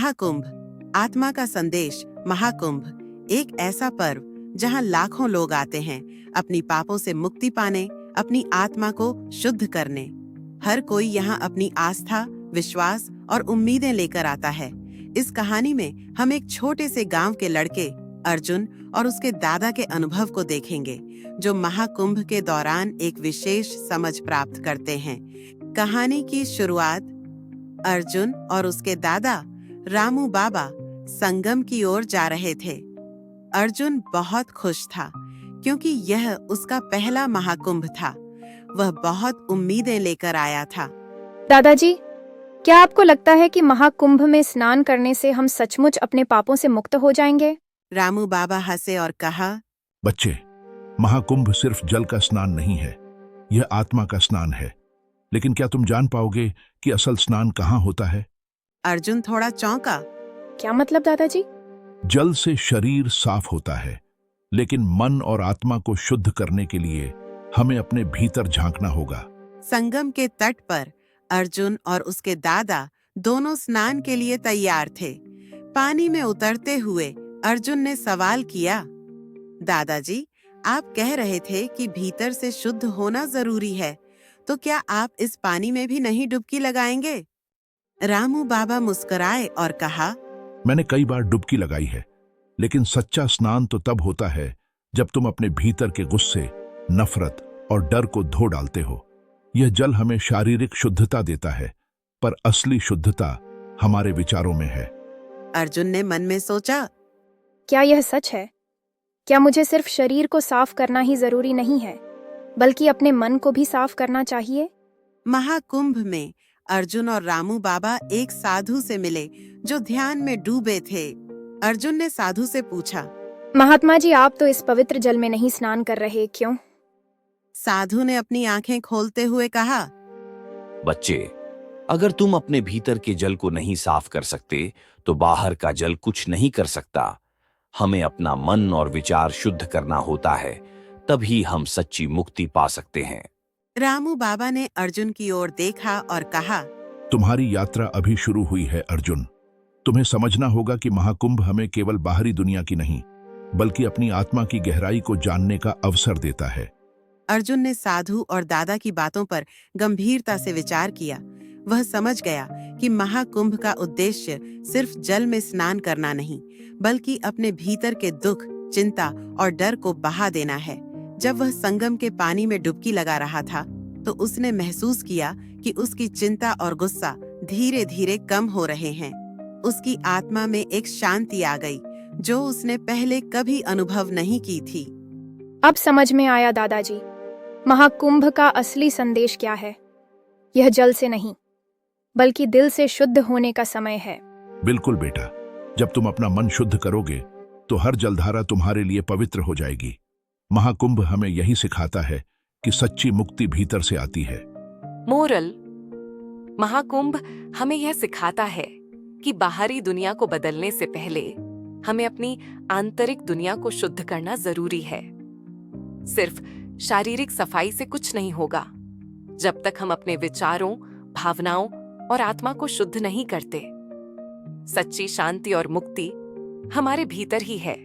महाकुंभ, आत्मा का संदेश। महाकुंभ एक ऐसा पर्व जहां लाखों लोग आते हैं अपनी पापों से मुक्ति पाने, अपनी आत्मा को शुद्ध करने। हर कोई यहाँ अपनी आस्था, विश्वास और उम्मीदें लेकर आता है। इस कहानी में हम एक छोटे से गांव के लड़के अर्जुन और उसके दादा के अनुभव को देखेंगे, जो महाकुंभ के दौरान एक विशेष समझ प्राप्त करते हैं। कहानी की शुरुआत अर्जुन और उसके दादा रामू बाबा संगम की ओर जा रहे थे। अर्जुन बहुत खुश था क्योंकि यह उसका पहला महाकुंभ था। वह बहुत उम्मीदें लेकर आया था। दादाजी, क्या आपको लगता है कि महाकुंभ में स्नान करने से हम सचमुच अपने पापों से मुक्त हो जाएंगे? रामू बाबा हंसे और कहा, बच्चे, महाकुंभ सिर्फ जल का स्नान नहीं है, यह आत्मा का स्नान है। लेकिन क्या तुम जान पाओगे कि असल स्नान कहाँ होता है? अर्जुन थोड़ा चौंका। क्या मतलब दादाजी? जल से शरीर साफ होता है, लेकिन मन और आत्मा को शुद्ध करने के लिए हमें अपने भीतर झांकना होगा। संगम के तट पर अर्जुन और उसके दादा दोनों स्नान के लिए तैयार थे। पानी में उतरते हुए अर्जुन ने सवाल किया, दादाजी, आप कह रहे थे कि भीतर से शुद्ध होना जरूरी है, तो क्या आप इस पानी में भी नहीं डुबकी लगाएंगे? रामू बाबा मुस्कुराए और कहा, मैंने कई बार डुबकी लगाई है, लेकिन सच्चा स्नान तो तब होता है जब तुम अपने भीतर के गुस्से, नफरत और डर को धो डालते हो। यह जल हमें शारीरिक शुद्धता देता है, पर असली शुद्धता हमारे विचारों में है। अर्जुन ने मन में सोचा, क्या यह सच है? क्या मुझे सिर्फ शरीर को साफ करना ही जरूरी नहीं है, बल्कि अपने मन को भी साफ करना चाहिए? महाकुंभ में अर्जुन और रामू बाबा एक साधु से मिले जो ध्यान में डूबे थे। अर्जुन ने साधु से पूछा, महात्मा जी, आप तो इस पवित्र जल में नहीं स्नान कर रहे, क्यों? साधु ने अपनी आंखें खोलते हुए कहा, बच्चे, अगर तुम अपने भीतर के जल को नहीं साफ कर सकते, तो बाहर का जल कुछ नहीं कर सकता। हमें अपना मन और विचार शुद्ध करना होता है, तभी हम सच्ची मुक्ति पा सकते हैं। रामू बाबा ने अर्जुन की ओर देखा और कहा, तुम्हारी यात्रा अभी शुरू हुई है अर्जुन। तुम्हें समझना होगा कि महाकुंभ हमें केवल बाहरी दुनिया की नहीं, बल्कि अपनी आत्मा की गहराई को जानने का अवसर देता है। अर्जुन ने साधु और दादा की बातों पर गंभीरता से विचार किया। वह समझ गया कि महाकुंभ का उद्देश्य सिर्फ जल में स्नान करना नहीं, बल्कि अपने भीतर के दुख, चिंता और डर को बहा देना है। जब वह संगम के पानी में डुबकी लगा रहा था, तो उसने महसूस किया कि उसकी चिंता और गुस्सा धीरे धीरे कम हो रहे हैं। उसकी आत्मा में एक शांति आ गई, जो उसने पहले कभी अनुभव नहीं की थी। अब समझ में आया दादाजी, महाकुंभ का असली संदेश क्या है। यह जल से नहीं, बल्कि दिल से शुद्ध होने का समय है। बिल्कुल बेटा, जब तुम अपना मन शुद्ध करोगे, तो हर जलधारा तुम्हारे लिए पवित्र हो जाएगी। महाकुंभ हमें यही सिखाता है कि सच्ची मुक्ति भीतर से आती है। मोरल: महाकुंभ हमें यह सिखाता है कि बाहरी दुनिया को बदलने से पहले हमें अपनी आंतरिक दुनिया को शुद्ध करना जरूरी है। सिर्फ शारीरिक सफाई से कुछ नहीं होगा, जब तक हम अपने विचारों, भावनाओं और आत्मा को शुद्ध नहीं करते। सच्ची शांति और मुक्ति हमारे भीतर ही है।